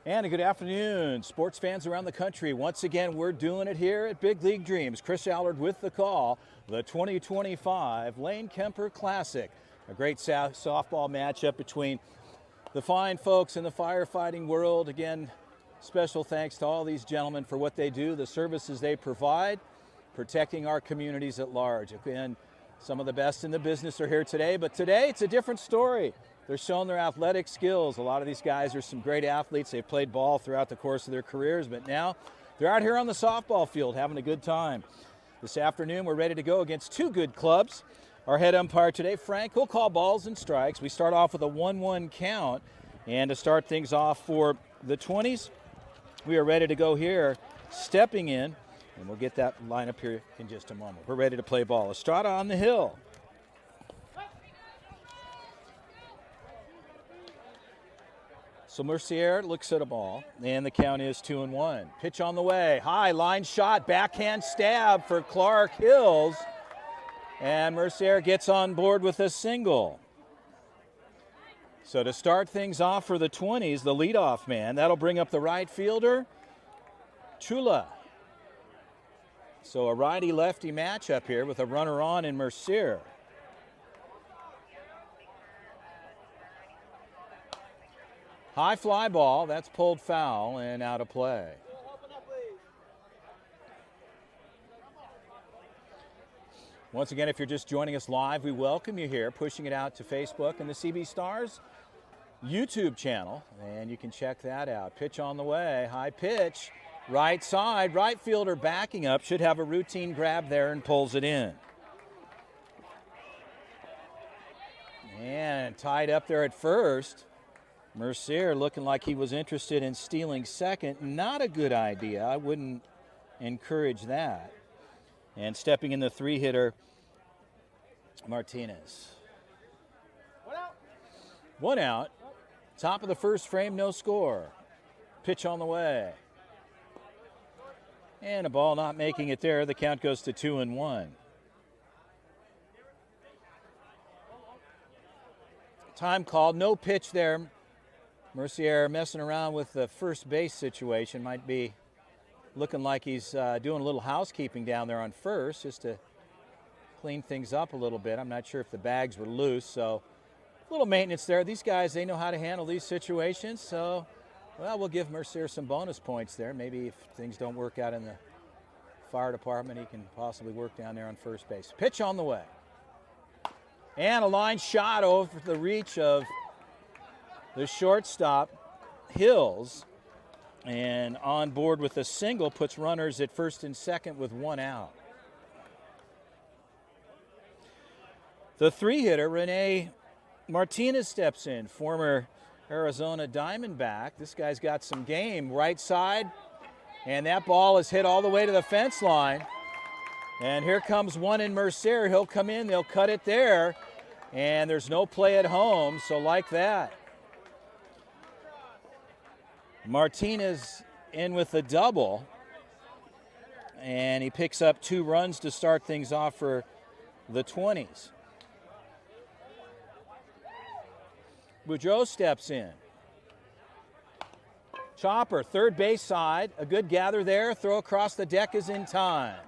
And a good afternoon, sports fans around the country. Once again, we're doing it here at Big League Dreams. Chris Allard with the call, the 2025 Lane Kemper Classic. A great softball matchup between the fine folks in the firefighting world. Again, special thanks to all these gentlemen for what they do, the services they provide, protecting our communities at large. Again, some of the best in the business are here today, but today it's a different story. They're showing their athletic skills. A lot of these guys are some great athletes. They've played ball throughout the course of their careers, but now they're out here on the softball field having a good time. This afternoon, we're ready to go against two good clubs. Our head umpire today, Frank, will call balls and strikes. We start off with a 1-1 count. And to start things off for the 20s, we are ready to go here, stepping in, and we'll get that lineup here in just a moment. We're ready to play ball. Estrada on the hill. So Mercier looks at a ball, and the count is 2-1. Pitch on the way, high line shot, backhand stab for Clark Hills, and Mercier gets on board with a single. So to start things off for the 20s, the leadoff man, that'll bring up the right fielder, Chula. So a righty-lefty matchup here with a runner on in Mercier. High fly ball, that's pulled foul and out of play. Once again, if you're just joining us live, we welcome you here, pushing it out to Facebook and the CB Stars YouTube channel, and you can check that out. Pitch on the way, high pitch, right side, right fielder backing up, should have a routine grab there and pulls it in. And tied up there at first. Mercier looking like he was interested in stealing second. Not a good idea. I wouldn't encourage that. And stepping in the three-hitter, Martinez. One out. Top of the first frame, no score. Pitch on the way. And a ball not making it there. The count goes to 2-1. Time called. No pitch there. Mercier messing around with the first base situation. Might be looking like he's doing a little housekeeping down there on first just to clean things up a little bit. I'm not sure if the bags were loose, so a little maintenance there. These guys, they know how to handle these situations, so, well, we'll give Mercier some bonus points there. Maybe if things don't work out in the fire department, he can possibly work down there on first base. Pitch on the way. And a line shot over the reach of the shortstop, Hills, and on board with a single, puts runners at first and second with one out. The three-hitter, Rene Martinez, steps in, former Arizona Diamondback. This guy's got some game, right side, and that ball is hit all the way to the fence line. And here comes one in Mercier. He'll come in, they'll cut it there, and there's no play at home, so like that. Martinez in with a double, and he picks up 2 runs to start things off for the 20s. Boudreau steps in. Chopper, third base side, a good gather there, throw across the deck is in time.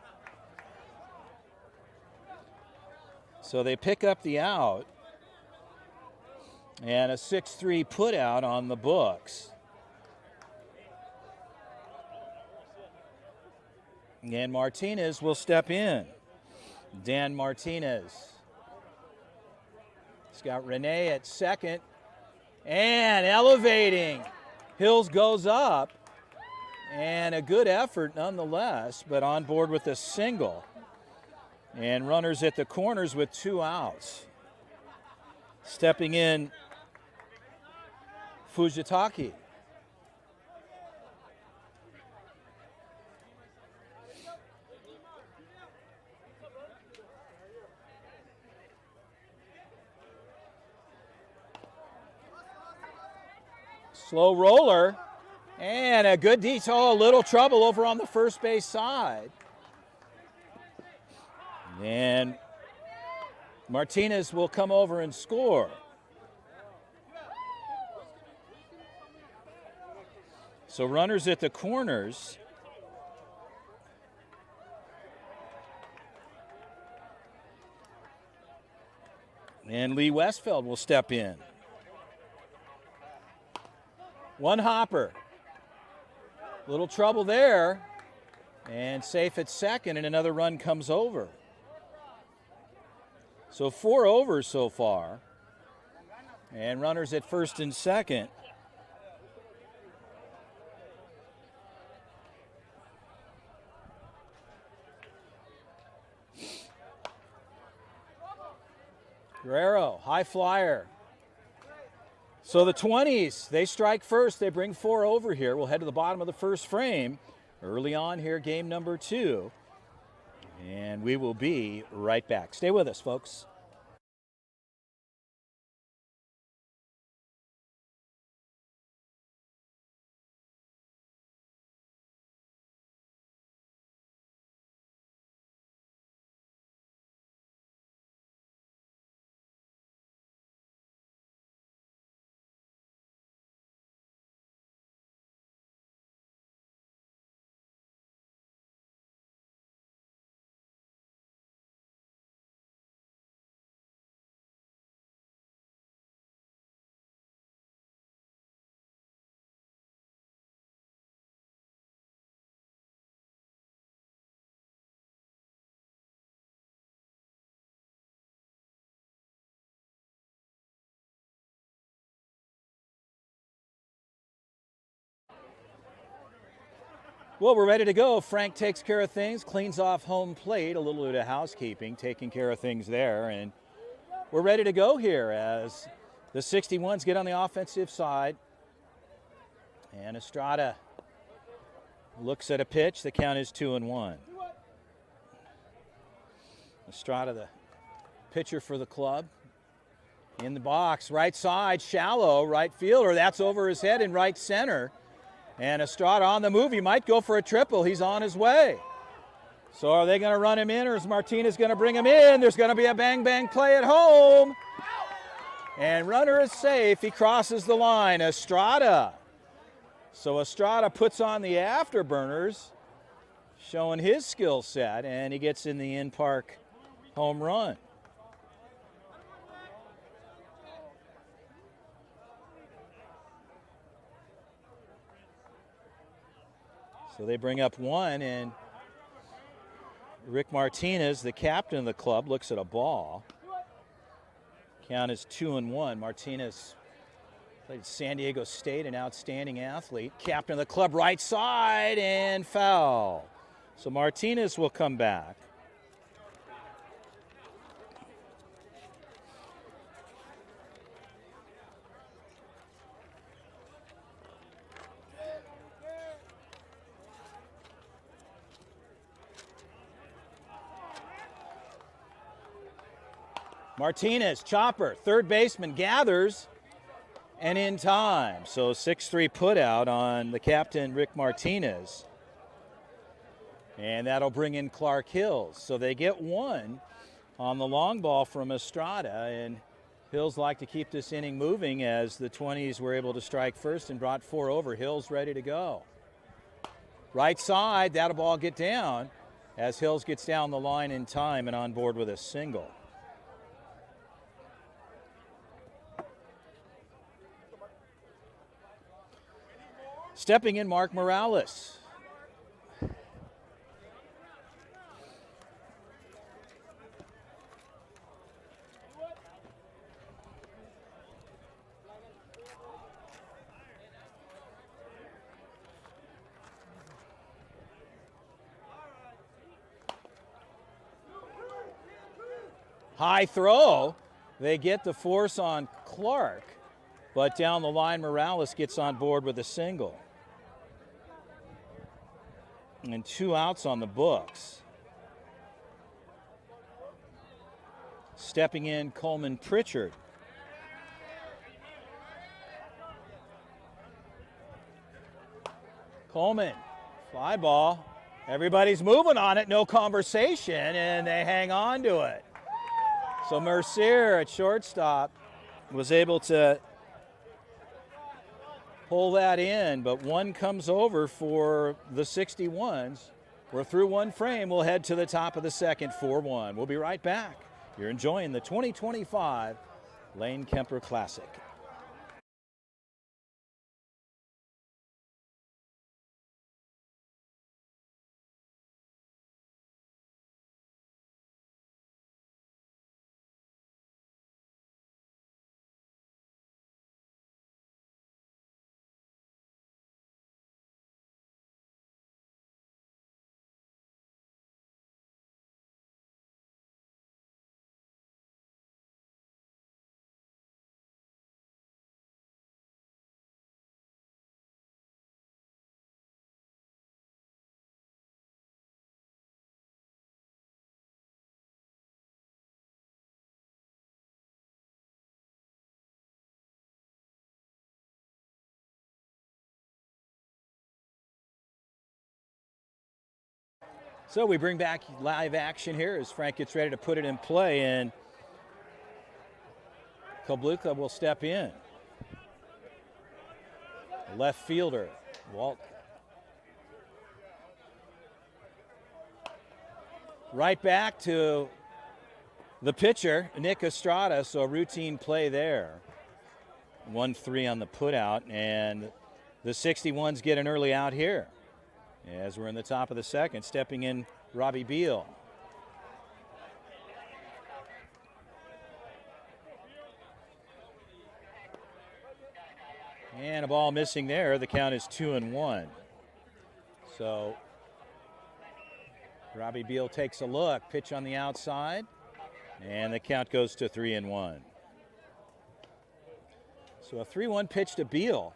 So they pick up the out, and a 6-3 put out on the books. And Martinez will step in. Dan Martinez. He's got Rene at second. And elevating. Hills goes up. And a good effort nonetheless, but on board with a single. And runners at the corners with 2 outs. Stepping in, Fujitaki. Slow roller, and a good detail, a little trouble over on the first base side. And Martinez will come over and score. So runners at the corners. And Lee Westfeld will step in. One hopper. Little trouble there. And safe at second, and another run comes over. So 4 overs so far. And runners at first and second. Guerrero, high flyer. So the 20s, they strike first. They bring 4 over here. We'll head to the bottom of the first frame. Early on here, game number 2. And we will be right back. Stay with us, folks. Well, we're ready to go. Frank takes care of things, cleans off home plate, a little bit of housekeeping, taking care of things there. And we're ready to go here as the 61's get on the offensive side. And Estrada looks at a pitch. The count is 2-1. Estrada, the pitcher for the club. In the box, right side, shallow, right fielder. That's over his head in right center. And Estrada on the move. He might go for a triple. He's on his way. So are they going to run him in, or is Martinez going to bring him in? There's going to be a bang-bang play at home. And runner is safe. He crosses the line. Estrada. So Estrada puts on the afterburners, showing his skill set, and he gets in the in-park home run. So they bring up one, and Rick Martinez, the captain of the club, looks at a ball. Count is 2-1. Martinez played at San Diego State, an outstanding athlete. Captain of the club, right side, and foul. So Martinez will come back. Martinez, chopper, third baseman, gathers, and in time. So 6-3 put out on the captain, Rick Martinez. And that'll bring in Clark Hills. So they get one on the long ball from Estrada, and Hills like to keep this inning moving as the 20s were able to strike first and brought 4 over. Hills ready to go. Right side, that'll ball get down as Hills gets down the line in time and on board with a single. Stepping in, Mark Morales. High throw. They get the force on Clark, but down the line, Morales gets on board with a single. And 2 outs on the books. Stepping in, Coleman Pritchard. Coleman, fly ball. Everybody's moving on it, no conversation, and they hang on to it. So Mercier at shortstop was able to pull that in, but one comes over for the 61's. We're through one frame. We'll head to the top of the second, 4-1. We'll be right back. You're enjoying the 2025 Lane Kemper Classic. So we bring back live action here as Frank gets ready to put it in play, and Kobluka will step in. Left fielder, Walt. Right back to the pitcher, Nick Estrada, so a routine play there. 1-3 on the putout, and the 61's get an early out here. As we're in the top of the second, stepping in Robbie Beal. And a ball missing there. The count is 2-1. So Robbie Beal takes a look. Pitch on the outside. And the count goes to 3-1. So a 3-1 pitch to Beal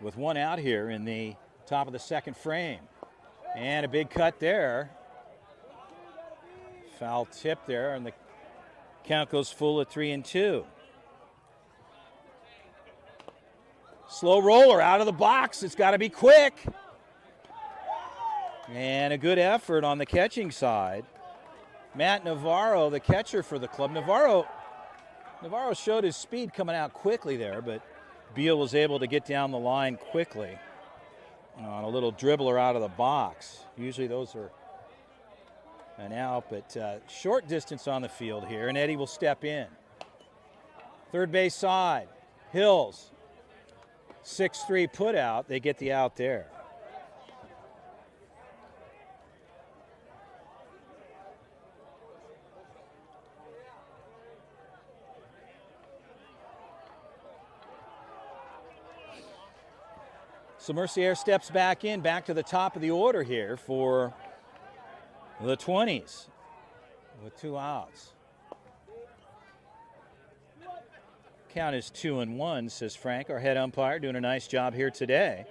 with one out here in the top of the second frame. And a big cut there. Foul tip there, and the count goes full at 3-2. Slow roller out of the box. It's got to be quick. And a good effort on the catching side. Matt Navarro, the catcher for the club. Navarro showed his speed coming out quickly there, but Beal was able to get down the line quickly on a little dribbler out of the box. Usually those are an out, but short distance on the field here, and Eddie will step in. Third base side, Hills. 6-3 put out. They get the out there. So Mercier steps back in, back to the top of the order here for the 20's with two outs. Count is 2-1, says Frank, our head umpire, doing a nice job here today.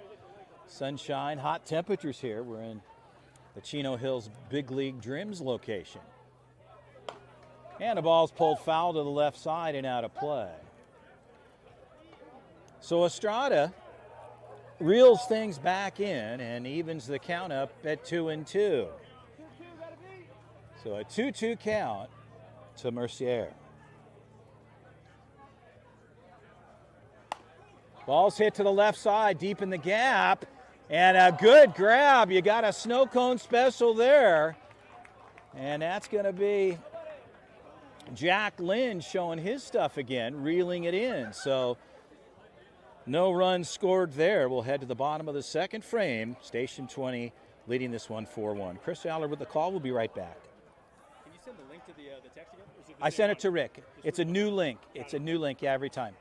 Sunshine, hot temperatures here. We're in the Chino Hills Big League Dreams location. And the ball's pulled foul to the left side and out of play. So Estrada reels things back in and evens the count up at 2-2. So a 2-2 count to Mercier. Ball's hit to the left side, deep in the gap, and a good grab. You got a snow cone special there. And that's going to be Jack Lynn showing his stuff again, reeling it in. So no runs scored there. We'll head to the bottom of the second frame. Station 20 leading this one 4-1. Chris Allard with the call. We'll be right back. Can you send the link to the text again? I sent it to Rick. It's a new link. It's a new link every time.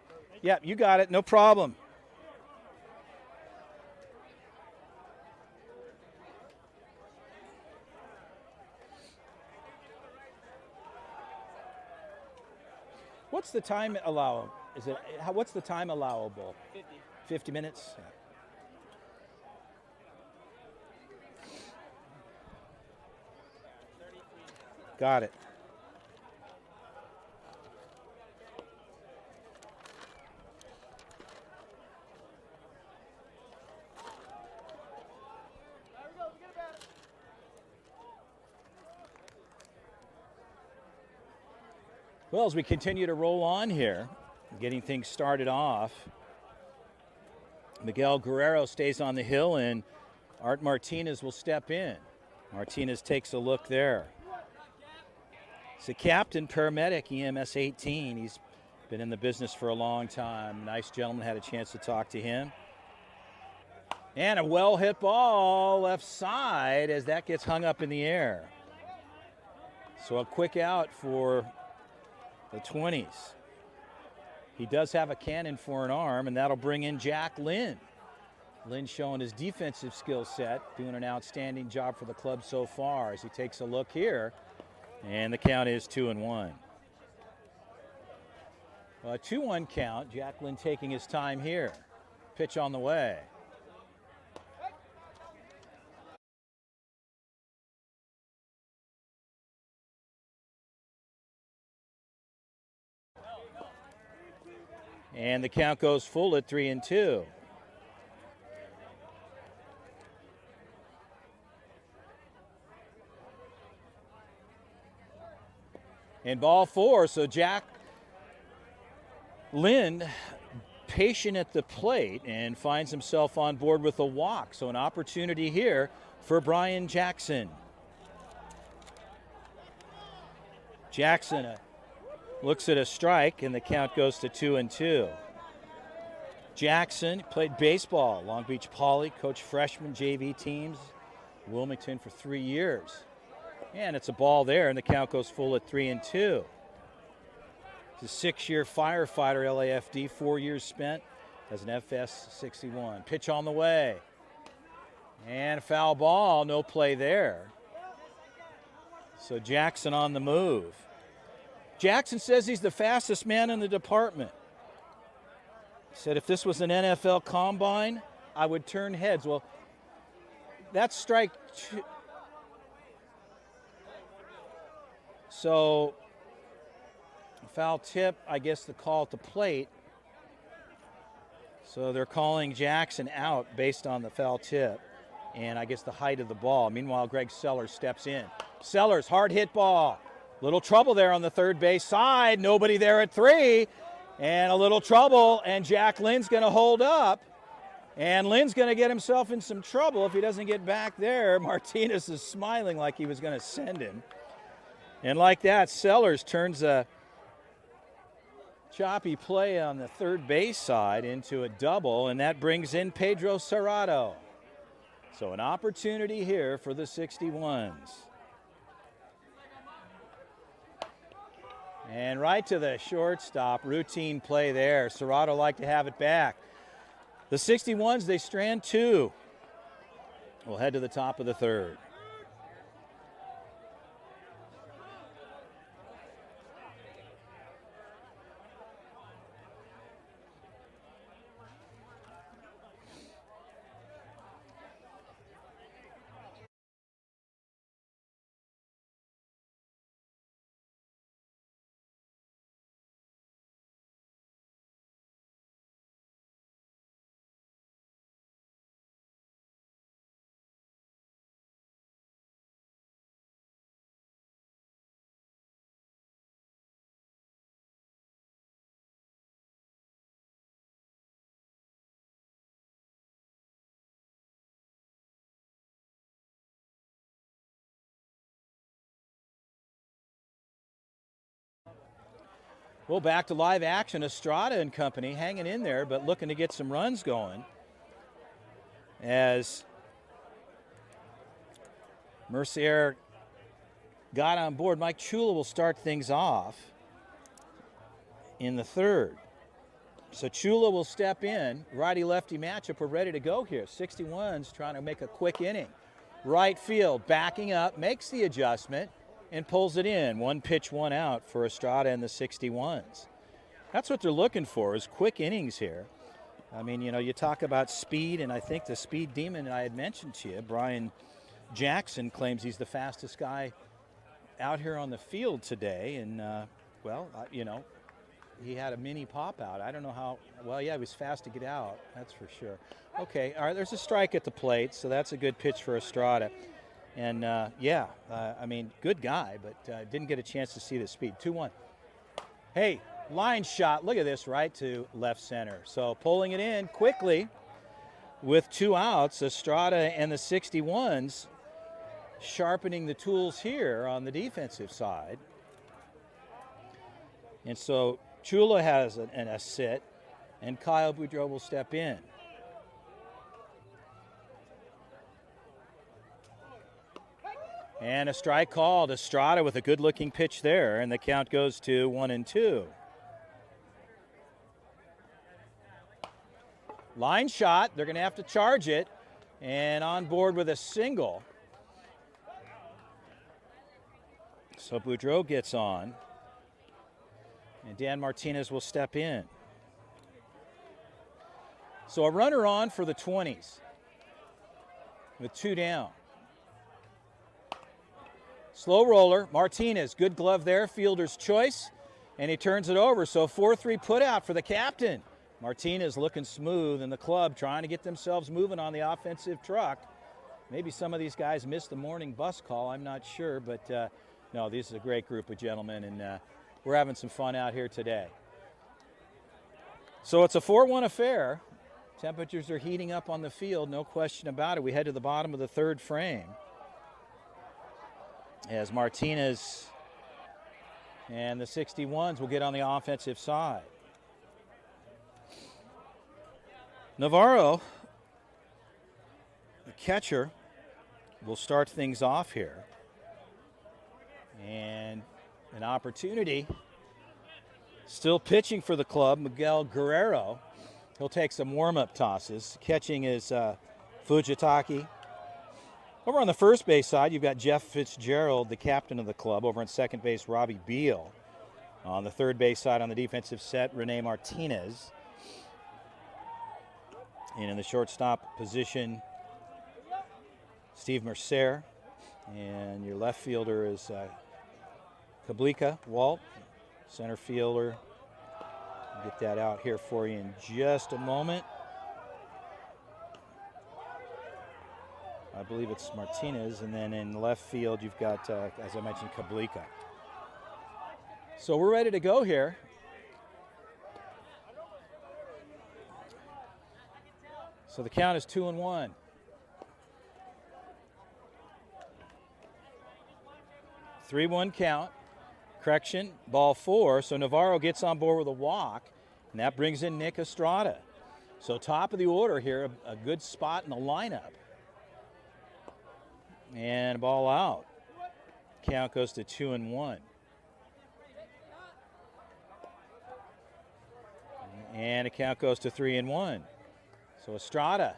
Yeah, you got it. No problem. What's the time allowable? What's the time allowable? 50. 50 minutes? Yeah. Got it. Well, as we continue to roll on here, getting things started off, Miguel Guerrero stays on the hill, and Art Martinez will step in. Martinez takes a look there. He's a captain, paramedic, EMS 18. He's been in the business for a long time. Nice gentleman, had a chance to talk to him. And a well-hit ball left side as that gets hung up in the air. So a quick out for the 20s. He does have a cannon for an arm, and that'll bring in Jack Lynn. Lynn showing his defensive skill set, doing an outstanding job for the club so far as he takes a look here. And the count is 2-1. A 2-1 count. Jack Lynn taking his time here. Pitch on the way. And the count goes full at 3-2. And ball 4, so Jack Lynn patient at the plate and finds himself on board with a walk. So an opportunity here for Brian Jackson. Jackson looks at a strike, and the count goes to 2-2. Jackson played baseball, Long Beach Poly, coached freshman JV teams, Wilmington for 3 years. And it's a ball there, and the count goes full at 3-2. He's a 6-year firefighter, LAFD, 4 years spent as an FS 61. Pitch on the way. And a foul ball, no play there. So Jackson on the move. Jackson says he's the fastest man in the department. He said if this was an NFL combine, I would turn heads. Well, that's strike 2. So foul tip, I guess the call at the plate. So they're calling Jackson out based on the foul tip and I guess the height of the ball. Meanwhile, Greg Sellers steps in. Sellers, hard hit ball. Little trouble there on the third base side. Nobody there at 3. And a little trouble, and Jack Lynn's going to hold up. And Lynn's going to get himself in some trouble if he doesn't get back there. Martinez is smiling like he was going to send him. And like that, Sellers turns a choppy play on the third base side into a double, and that brings in Pedro Serrato. So an opportunity here for the 61s. And right to the shortstop, routine play there. Serrato like to have it back. The 61s, they strand 2. We'll head to the top of the third. Well, back to live action. Estrada and company hanging in there, but looking to get some runs going. As Mercier got on board, Mike Chula will start things off in the third. So Chula will step in. Righty-lefty matchup. We're ready to go here. 61's trying to make a quick inning. Right field, backing up, makes the adjustment, and pulls it in. 1 pitch, 1 out for Estrada and the 61s. That's what they're looking for, is quick innings here. I mean, you know, you talk about speed, and I think the speed demon I had mentioned to you, Brian Jackson, claims he's the fastest guy out here on the field today. And, you know, he had a mini pop out. I don't know how, well, yeah, he was fast to get out, that's for sure. Okay, all right, there's a strike at the plate, so that's a good pitch for Estrada. And, I mean, good guy, but didn't get a chance to see the speed. 2-1. Hey, line shot. Look at this, right to left center. So pulling it in quickly with 2 outs. Estrada and the 61's sharpening the tools here on the defensive side. And so Chula has a sit, and Kyle Boudreau will step in. And a strike called. Estrada with a good-looking pitch there, and the count goes to 1-2. Line shot. They're going to have to charge it, and on board with a single. So Boudreau gets on, and Dan Martinez will step in. So a runner on for the 20s with 2 down. Slow roller, Martinez, good glove there, fielder's choice, and he turns it over. So 4-3 put out for the captain. Martinez looking smooth, and the club trying to get themselves moving on the offensive truck. Maybe some of these guys missed the morning bus call, I'm not sure, but no, this is a great group of gentlemen, and we're having some fun out here today. So it's a 4-1 affair. Temperatures are heating up on the field, no question about it. We head to the bottom of the 3rd frame as Martinez and the 61's will get on the offensive side. Navarro, the catcher, will start things off here. And an opportunity. Still pitching for the club, Miguel Guerrero. He'll take some warm-up tosses. Catching is Fujitaki. Over on the first base side, you've got Jeff Fitzgerald, the captain of the club. Over on second base, Robbie Beal. On the third base side, on the defensive set, Rene Martinez. And in the shortstop position, Steve Mercer. And your left fielder is Kablika Walt, center fielder. I'll get that out here for you in just a moment. I believe it's Martinez, and then in left field you've got, as I mentioned, Kablika. So we're ready to go here. So the count is 2-1. Three 3-1 count. Correction, ball 4. So Navarro gets on board with a walk, and that brings in Nick Estrada. So top of the order here, a good spot in the lineup. And ball out. Count goes to 2-1. And the count goes to 3-1. So Estrada.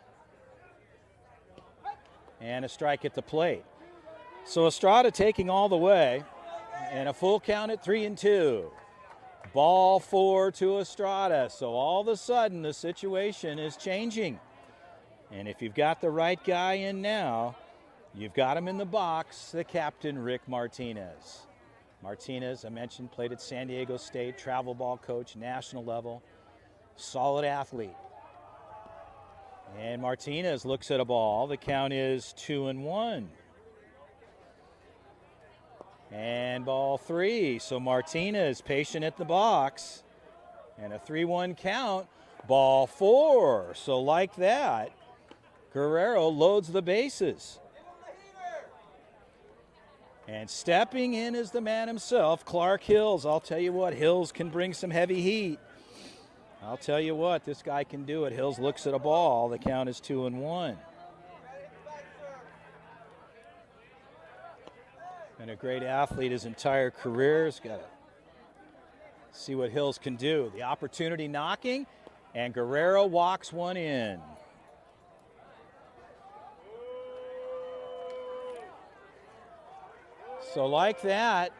And a strike at the plate. So Estrada taking all the way. And a full count at 3-2. Ball 4 to Estrada. So all of a sudden the situation is changing. And if you've got the right guy in now, you've got him in the box, the captain, Rick Martinez. Martinez, I mentioned, played at San Diego State, travel ball coach, national level, solid athlete. And Martinez looks at a ball. The count is 2-1. And ball 3. So Martinez patient at the box. And a 3-1 count. Ball 4. So like that, Guerrero loads the bases. And stepping in is the man himself, Clark Hills. I'll tell you what, Hills can bring some heavy heat. I'll tell you what, this guy can do it. Hills looks at a ball. The count is 2-1. Been a great athlete his entire career. He's got to see what Hills can do. The opportunity knocking, and Guerrero walks one in. So like that,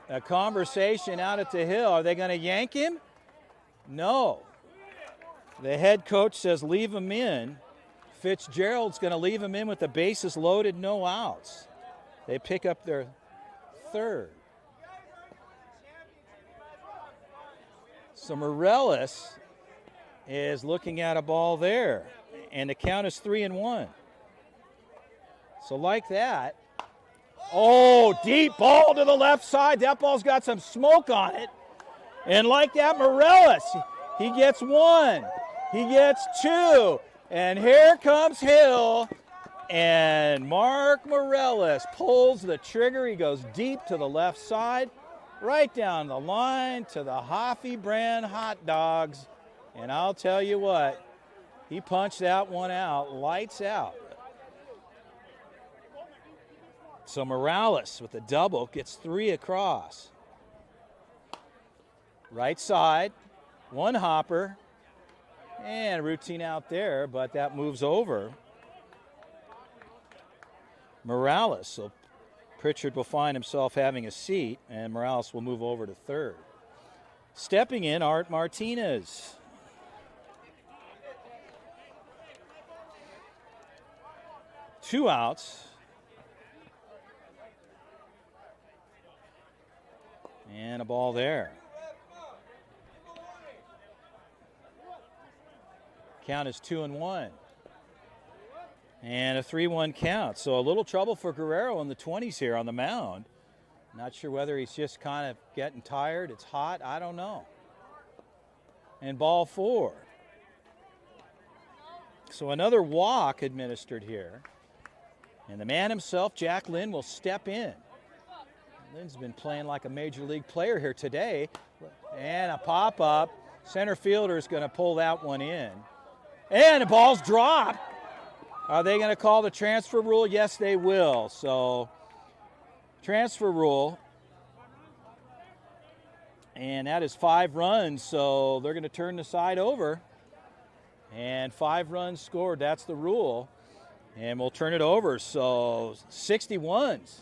a conversation out at the hill. Are they going to yank him? No. The head coach says leave him in. Fitzgerald's going to leave him in with the bases loaded, no outs. They pick up their 3rd. So Morales is looking at a ball there, and the count is 3-1. So like that, oh, deep ball to the left side. That ball's got some smoke on it. And like that, Morales, he gets 1. He gets 2. And here comes Hill. And Mark Morellis pulls the trigger. He goes deep to the left side, right down the line to the Hoffy brand hot dogs. And I'll tell you what, he punched that one out, lights out. So Morales with the double gets 3 across. Right side, one hopper, and routine out there, but that moves over. Morales, so Pritchard will find himself having a seat, and Morales will move over to third. Stepping in, Art Martinez. Two outs. And a ball there. Count is 2-1. And a 3-1 count. So a little trouble for Guerrero in the 20s here on the mound. Not sure whether he's just kind of getting tired. It's hot. I don't know. And ball 4. So another walk administered here. And the man himself, Jack Lynn, will step in. Lynn's been playing like a major league player here today. And a pop-up. Center fielder is going to pull that one in. And the ball's dropped. Are they going to call the transfer rule? Yes, they will. So, transfer rule. And that is 5 runs. So, they're going to turn the side over. And 5 runs scored. That's the rule. And we'll turn it over. So, 61's.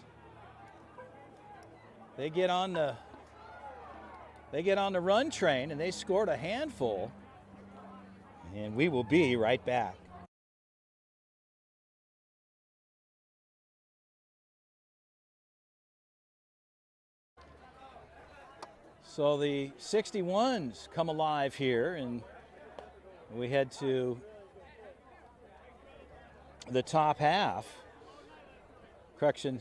They get on the run train, and they scored a handful. And we will be right back. So the 61's come alive here, and we head to the top half. Correction.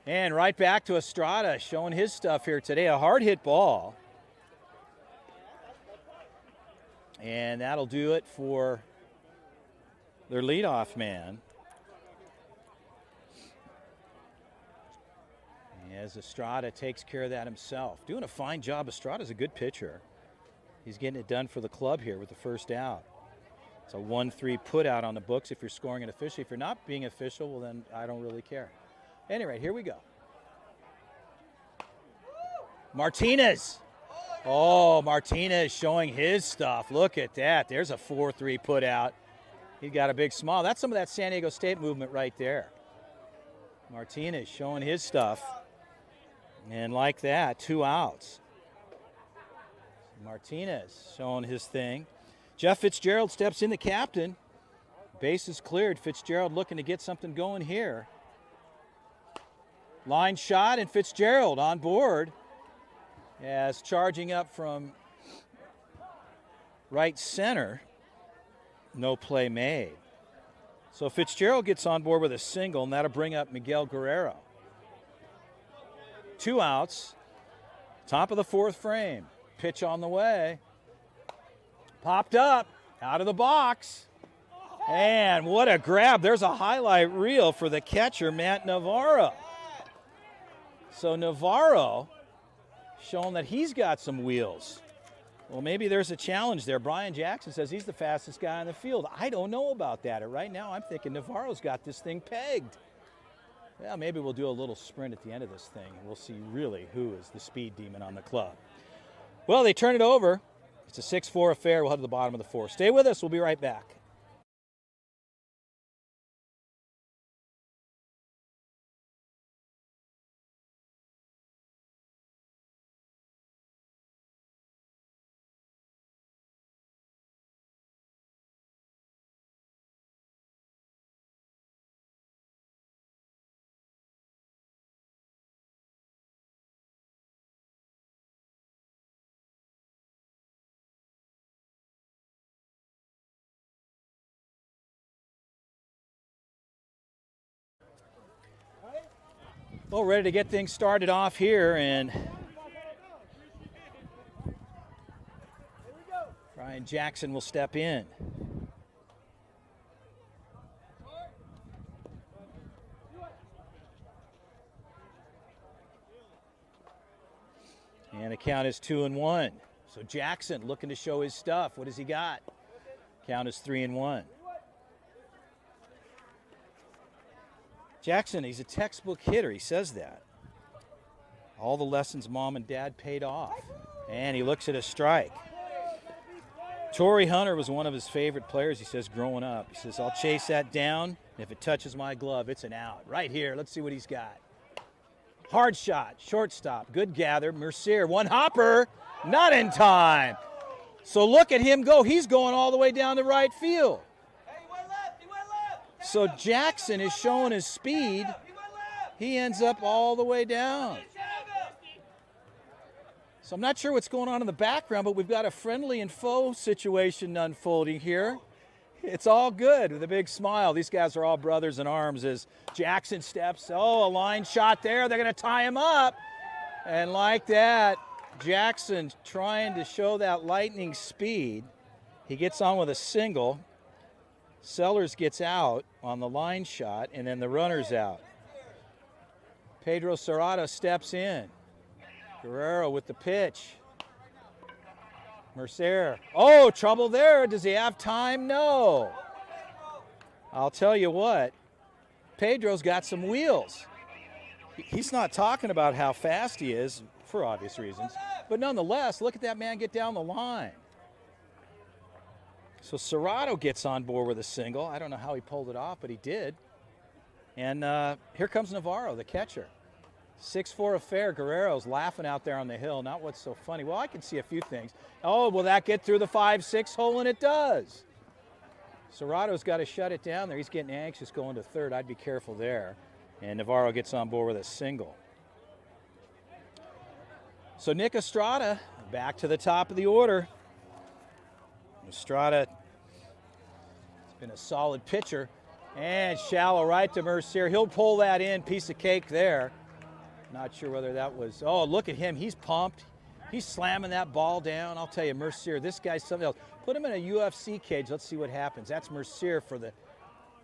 And right back to Estrada, showing his stuff here today. A hard hit ball. And that'll do it for their leadoff man. As Estrada takes care of that himself. Doing a fine job. Estrada's a good pitcher. He's getting it done for the club here with the first out. It's a 1-3 put out on the books if you're scoring it officially. If you're not being official, well, then I don't really care. Anyway, here we go. Martinez. Oh, Martinez showing his stuff. Look at that. There's a 4-3 put out. He's got a big smile. That's some of that San Diego State movement right there. Martinez showing his stuff. And like that, 2 outs. Martinez showing his thing. Jeff Fitzgerald steps in, the captain. Base is cleared. Fitzgerald looking to get something going here. Line shot, and Fitzgerald on board as charging up from right center. No play made. So Fitzgerald gets on board with a single, and that'll bring up Miguel Guerrero. 2 outs. Top of the 4th frame. Pitch on the way. Popped up out of the box. And what a grab. There's a highlight reel for the catcher, Matt Navarro. So Navarro showing that he's got some wheels. Well, maybe there's a challenge there. Brian Jackson says he's the fastest guy on the field. I don't know about that. Right now I'm thinking Navarro's got this thing pegged. Well, maybe we'll do a little sprint at the end of this thing, and we'll see really who is the speed demon on the club. Well, they turn it over. It's a 6-4 affair. We'll head to the bottom of the 4th. Stay with us. We'll be right back. Well, ready to get things started off here, and Brian Jackson will step in. And the count is 2-1. So Jackson looking to show his stuff. What has he got? Count is 3-1. Jackson, he's a textbook hitter. He says that. All the lessons mom and dad paid off. And he looks at a strike. Torrey Hunter was one of his favorite players, he says, growing up. He says, I'll chase that down. If it touches my glove, it's an out. Right here, let's see what he's got. Hard shot, shortstop, good gather. Mercier, one hopper, not in time. So look at him go. He's going all the way down to right field. So Jackson is showing his speed. He ends up all the way down. So I'm not sure what's going on in the background, but we've got a friendly and foe situation unfolding here. It's all good with a big smile. These guys are all brothers in arms as Jackson steps. Oh, a line shot there. They're going to tie him up. And like that, Jackson trying to show that lightning speed. He gets on with a single. Sellers gets out on the line shot, and then the runner's out. Pedro Serrata steps in. Guerrero with the pitch. Mercier. Oh, trouble there. Does he have time? No. I'll tell you what, Pedro's got some wheels. He's not talking about how fast he is for obvious reasons, but nonetheless, look at that man get down the line. So Serrato gets on board with a single. I don't know how he pulled it off, but he did. And here comes Navarro, the catcher. 6'4" affair. Guerrero's laughing out there on the hill. Not what's so funny. Well, I can see a few things. Oh, will that get through the 5-6 hole? And it does. Serrato's got to shut it down there. He's getting anxious going to third. I'd be careful there. And Navarro gets on board with a single. So Nick Estrada back to the top of the order. Estrada has been a solid pitcher. And shallow right to Mercier. He'll pull that in. Piece of cake there. Not sure whether that was, oh, look at him. He's pumped. He's slamming that ball down. I'll tell you, Mercier, this guy's something else. Put him in a UFC cage. Let's see what happens. That's Mercier for the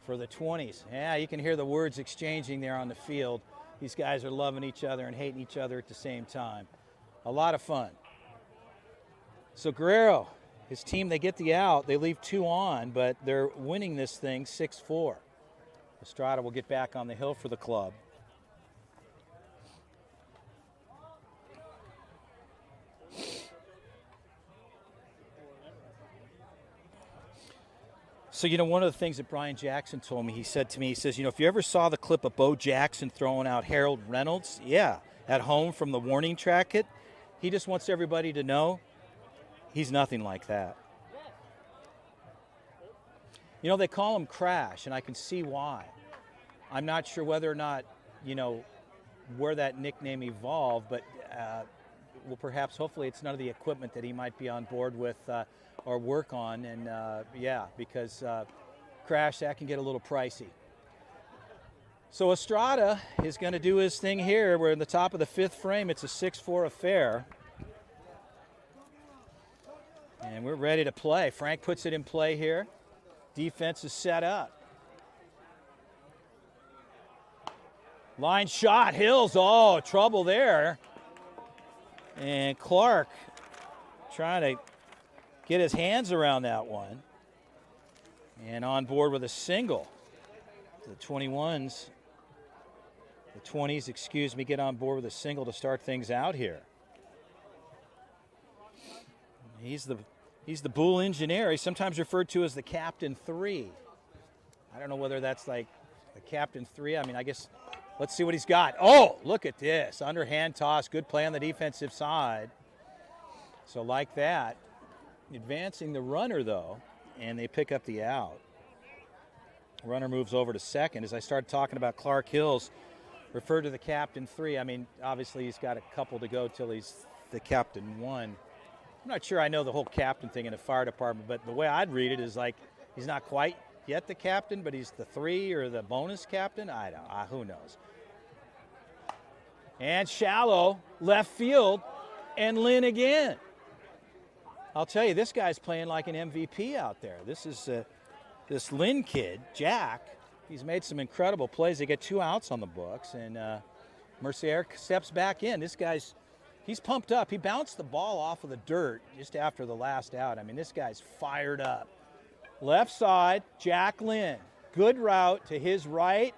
20s. Yeah, you can hear the words exchanging there on the field. These guys are loving each other and hating each other at the same time. A lot of fun. So Guerrero, his team, they get the out. They leave 2 on, but they're winning this thing 6-4. Estrada will get back on the hill for the club. So, you know, one of the things that Brian Jackson told me, he said to me, he says, you know, if you ever saw the clip of Bo Jackson throwing out Harold Reynolds, yeah, at home from the warning track, he just wants everybody to know he's nothing like that. You know, they call him Crash, and I can see why. I'm not sure whether or not, you know, where that nickname evolved, but well, perhaps, hopefully, it's none of the equipment that he might be on board with or work on, and yeah, because Crash, that can get a little pricey. So Estrada is going to do his thing here. We're in the top of the 5th frame. It's a 6-4 affair. And we're ready to play. Frank puts it in play here. Defense is set up. Line shot, Hills, oh, trouble there. And Clark trying to get his hands around that one. And on board with a single. The 21s, the 20s, excuse me, get on board with a single to start things out here. He's the Bull engineer. He's sometimes referred to as the Captain 3. I don't know whether that's like the Captain 3. I mean, I guess let's see what he's got. Oh, look at this. Underhand toss. Good play on the defensive side. So like that. Advancing the runner, though, and they pick up the out. Runner moves over to second. As I started talking about Clark Hills, referred to the Captain 3. I mean, obviously he's got a couple to go till he's the Captain 1. I'm not sure I know the whole captain thing in the fire department, but the way I'd read it is like he's not quite yet the captain, but he's the 3 or the bonus captain. I don't know. Who knows? And shallow, left field, and Lynn again. I'll tell you, this guy's playing like an MVP out there. This is this Lynn kid, Jack. He's made some incredible plays. They get 2 outs on the books, and Mercier steps back in. This guy's, he's pumped up. He bounced the ball off of the dirt just after the last out. I mean, this guy's fired up. Left side, Jack Lynn. Good route to his right.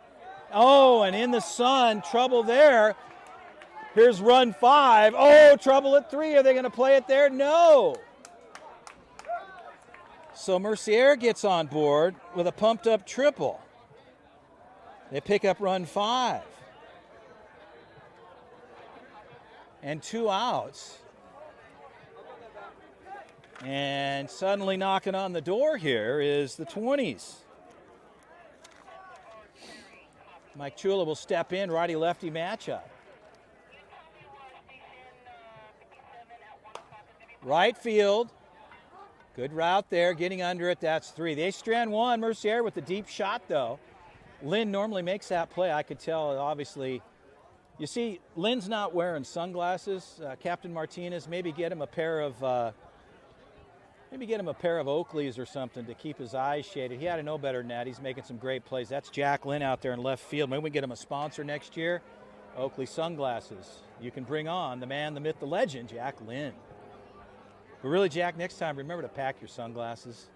Oh, and in the sun, trouble there. Here's run 5. Oh, trouble at 3. Are they going to play it there? No. So Mercier gets on board with a pumped up triple. They pick up run 5. And 2 outs. And suddenly knocking on the door here is the 20s. Mike Chula will step in, righty-lefty matchup. Right field. Good route there, getting under it, that's 3. They strand 1, Mercier with the deep shot though. Lynn normally makes that play, I could tell, obviously. You see, Lynn's not wearing sunglasses. Captain Martinez, maybe get him a pair of Oakleys or something to keep his eyes shaded. He had to know better than that. He's making some great plays. That's Jack Lynn out there in left field. Maybe we can get him a sponsor next year. Oakley sunglasses. You can bring on the man, the myth, the legend, Jack Lynn. But really, Jack, next time, remember to pack your sunglasses.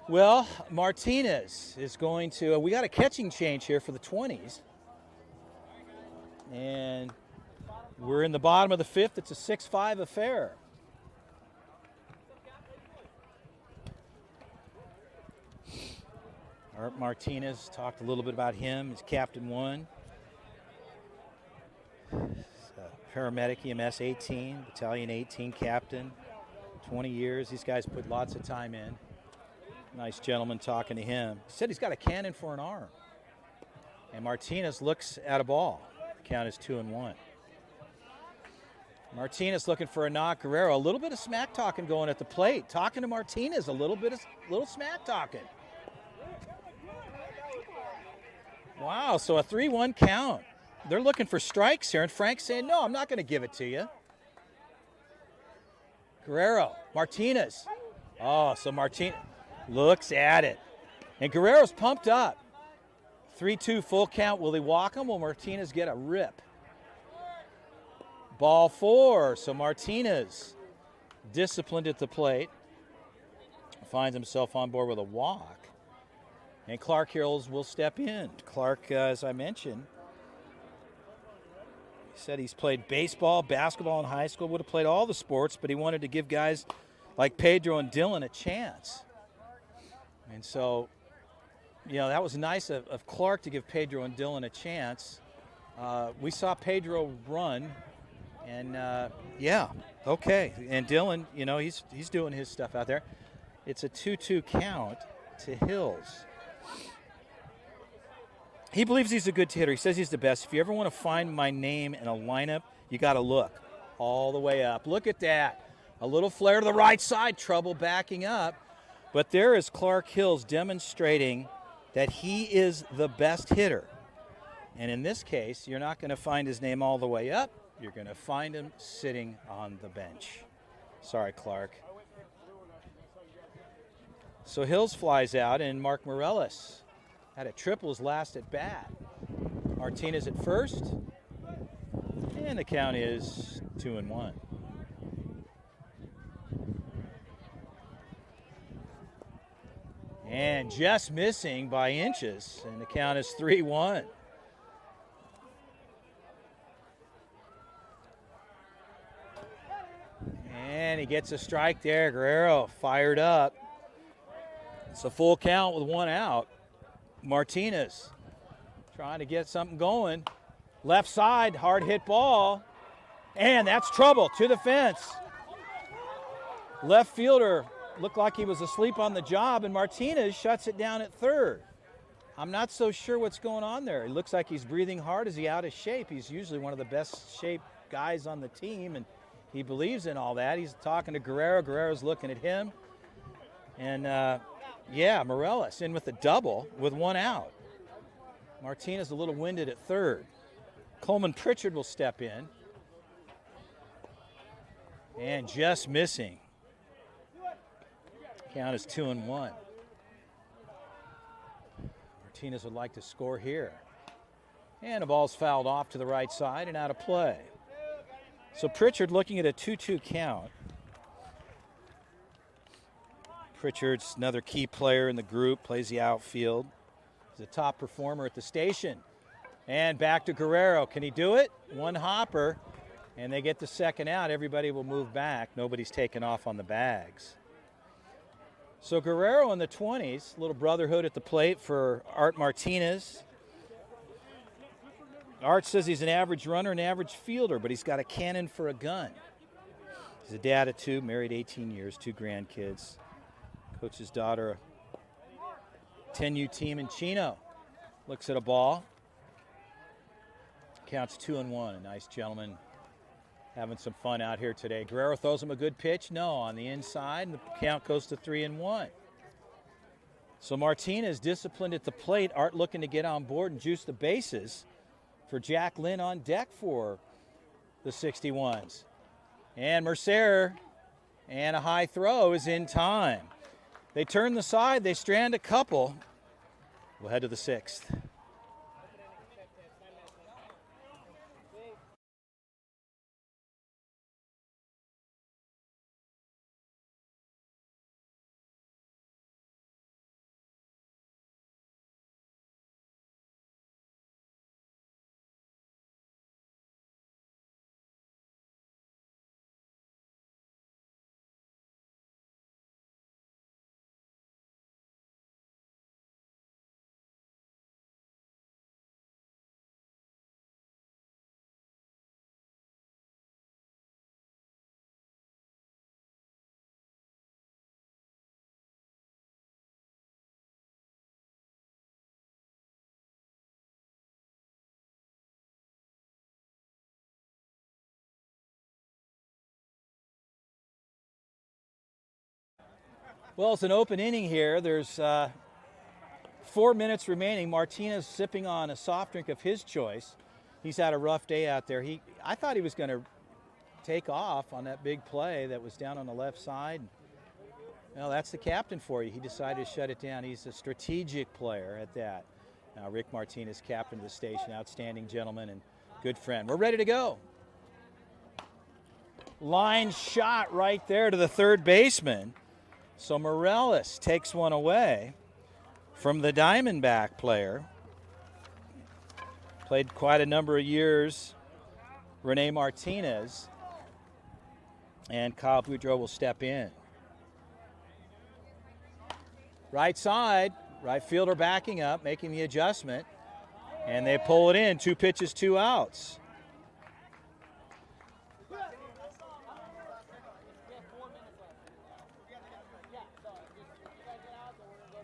Well, Martinez is going to, we got a catching change here for the 20s. And we're in the bottom of the 5th. It's a 6-5 affair. Art Martinez, talked a little bit about him. He's Captain 1. Paramedic, EMS 18, Battalion 18 captain, 20 years. These guys put lots of time in. Nice gentleman talking to him. He said he's got a cannon for an arm. And Martinez looks at a ball. The count is 2-1. Martinez looking for a knock. Guerrero, a little bit of smack talking going at the plate. Talking to Martinez, a little smack talking. Wow, so a 3-1 count. They're looking for strikes here, and Frank's saying, no, I'm not going to give it to you. Guerrero, Martinez. Oh, so Martinez looks at it. And Guerrero's pumped up. 3-2 full count. Will he walk him? Will Martinez get a rip? Ball 4, so Martinez disciplined at the plate. Finds himself on board with a walk. And Clark Hills will step in. Clark, as I mentioned, he said he's played baseball, basketball in high school, would have played all the sports, but he wanted to give guys like Pedro and Dylan a chance. And so, you know, that was nice of Clark to give Pedro and Dylan a chance. We saw Pedro run, and yeah, okay. And Dylan, you know, he's doing his stuff out there. It's a 2-2 count to Hills. He believes he's a good hitter. He says he's the best. If you ever want to find my name in a lineup, you got to look all the way up. Look at that. A little flare to the right side, trouble backing up. But there is Clark Hills demonstrating that he is the best hitter. And in this case, you're not going to find his name all the way up. You're going to find him sitting on the bench. Sorry, Clark. So Hills flies out, and Mark Morellis had a triple his last at bat. Martinez at first, and the count is 2-1. And just missing by inches, and the count is 3-1. And he gets a strike there. Guerrero fired up. It's a full count with 1 out. Martinez trying to get something going. Left side, hard hit ball. And that's trouble to the fence. Left fielder looked like he was asleep on the job, and Martinez shuts it down at third. I'm not so sure what's going on there. It looks like he's breathing hard. Is he out of shape? He's usually one of the best shaped guys on the team, and he believes in all that. He's talking to Guerrero. Guerrero's looking at him. And Yeah, Morellis in with a double with one out. Martinez a little winded at third. Coleman Pritchard will step in. And just missing. Count is 2-1. Martinez would like to score here. And the ball's fouled off to the right side and out of play. So Pritchard looking at a 2-2 count. Pritchard's another key player in the group, plays the outfield. He's a top performer at the station. And back to Guerrero. Can he do it? One hopper, and they get the second out. Everybody will move back. Nobody's taken off on the bags. So Guerrero in the 20s, little brotherhood at the plate for Art Martinez. Art says he's an average runner, an average fielder, but he's got a cannon for a gun. He's a dad of two, married 18 years, 2 grandkids. Coaches daughter, 10U team in Chino. Looks at a ball. Counts 2-1. A nice gentleman having some fun out here today. Guerrero throws him a good pitch. No, on the inside, and the count goes to 3-1. So Martinez disciplined at the plate. Art looking to get on board and juice the bases for Jack Lynn on deck for the 61's. And Mercer, and a high throw is in time. They turn the side, they strand a couple. We'll head to the 6th. Well, it's an open inning here. There's 4 minutes remaining. Martinez sipping on a soft drink of his choice. He's had a rough day out there. I thought he was going to take off on that big play that was down on the left side. Well, that's the captain for you. He decided to shut it down. He's a strategic player at that. Now, Rick Martinez, captain of the station, outstanding gentleman and good friend. We're ready to go. Line shot right there to the third baseman. So Morellis takes one away from the Diamondback player. Played quite a number of years, Rene Martinez. And Kyle Boudreau will step in. Right side, right fielder backing up, making the adjustment. And they pull it in, 2 pitches, 2 outs.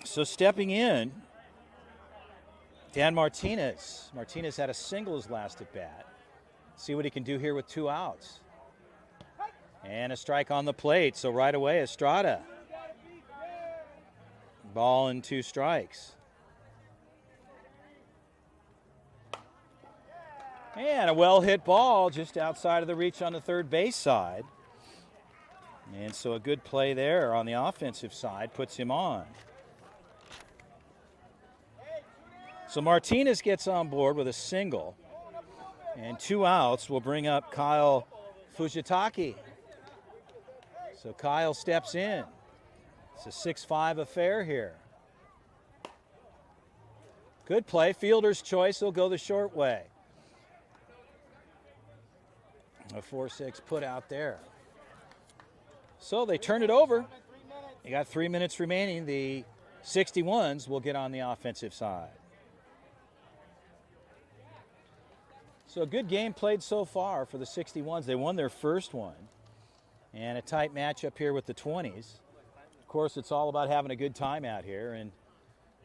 So stepping in, Dan Martinez. Martinez had a single his last at bat. See what he can do here with 2 outs. And a strike on the plate, so right away Estrada. Ball and 2 strikes. And a well-hit ball just outside of the reach on the third base side. And so a good play there on the offensive side puts him on. So Martinez gets on board with a single, and 2 outs will bring up Kyle Fujitaki. So Kyle steps in. It's a 6-5 affair here. Good play. Fielder's choice. He'll go the short way. A 4-6 put out there. So they turn it over. They got 3 minutes remaining. The 61's will get on the offensive side. So a good game played so far for the 61's. They won their first one. And a tight matchup here with the 20's. Of course, it's all about having a good time out here, and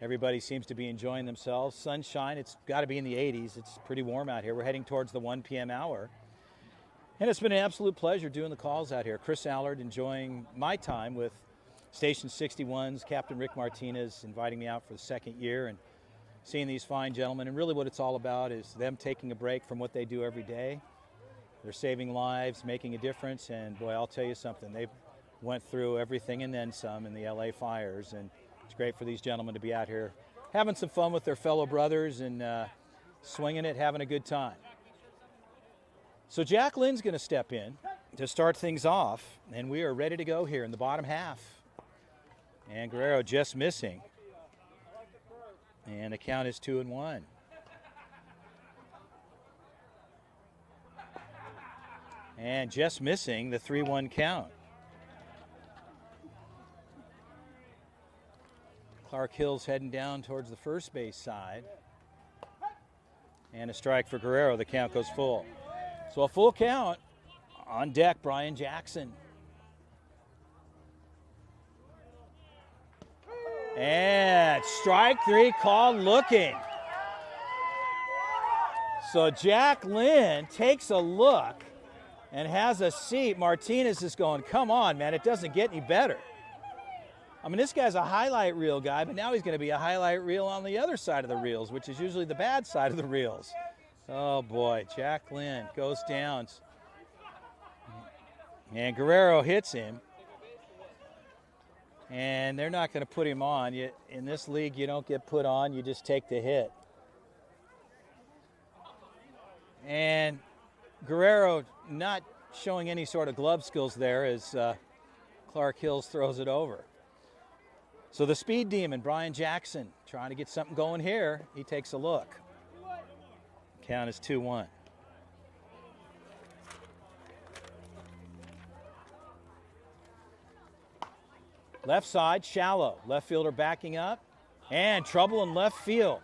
everybody seems to be enjoying themselves. Sunshine, it's got to be in the 80s. It's pretty warm out here. We're heading towards the 1 p.m. hour. And it's been an absolute pleasure doing the calls out here. Chris Allard enjoying my time with Station 61's Captain Rick Martinez inviting me out for the second year and seeing these fine gentlemen. And really what it's all about is them taking a break from what they do every day. They're saving lives, making a difference, and boy, I'll tell you something. They've went through everything and then some in the LA fires, and it's great for these gentlemen to be out here having some fun with their fellow brothers and swinging it, having a good time. So Jack Lynn's going to step in to start things off, and we are ready to go here in the bottom half. And Guerrero just missing. And the count is 2-1. And just missing the 3-1 count. Clark Hill's heading down towards the first base side. And a strike for Guerrero. The count goes full. So a full count. On deck, Brian Jackson. And strike three called looking. So Jack Lynn takes a look and has a seat. Martinez is going, come on, man, it doesn't get any better. I mean, this guy's a highlight reel guy, but now he's going to be a highlight reel on the other side of the reels, which is usually the bad side of the reels. Oh, boy, Jack Lynn goes down. And Guerrero hits him. And they're not going to put him on. In this league, you don't get put on, you just take the hit. And Guerrero not showing any sort of glove skills there as Clark Hills throws it over. So the speed demon, Brian Jackson, trying to get something going here. He takes a look. Count is 2-1. Left side, shallow. Left fielder backing up. And trouble in left field.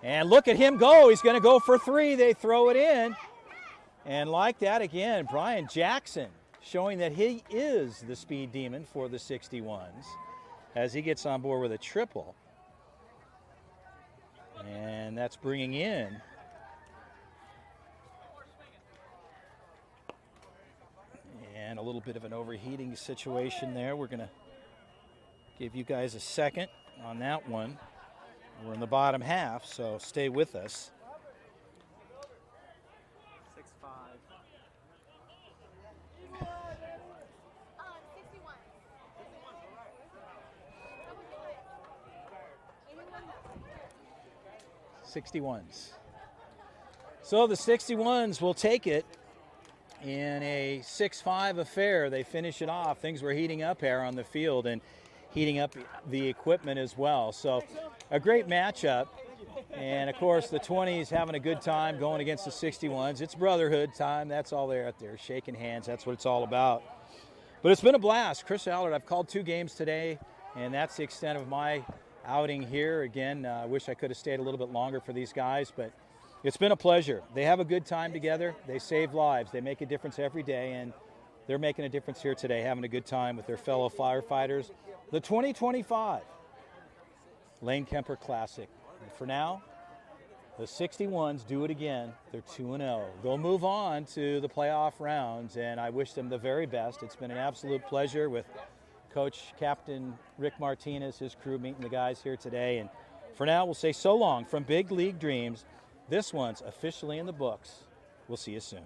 And look at him go. He's going to go for three. They throw it in. And like that again, Brian Jackson showing that he is the speed demon for the 61's as he gets on board with a triple. And that's bringing in and a little bit of an overheating situation there. We're going to give you guys a second on that one. We're in the bottom half, so stay with us. 6-5. 61's. So the 61's will take it in a 6-5 affair. They finish it off. Things were heating up here on the field and heating up the equipment as well. So a great matchup. And of course the 20s having a good time going against the 61's. It's brotherhood time. That's all they're out there, shaking hands. That's what it's all about. But it's been a blast. Chris Allard, I've called 2 games today, and that's the extent of my outing here. Again, I wish I could have stayed a little bit longer for these guys, but it's been a pleasure. They have a good time together. They save lives. They make a difference every day, and they're making a difference here today, having a good time with their fellow firefighters. The 2025 Lane Kemper Classic. And for now, the 61's do it again. They're 2-0. They'll move on to the playoff rounds, and I wish them the very best. It's been an absolute pleasure with Coach Captain Rick Martinez, his crew, meeting the guys here today. And for now, we'll say so long from Big League Dreams. This one's officially in the books. We'll see you soon.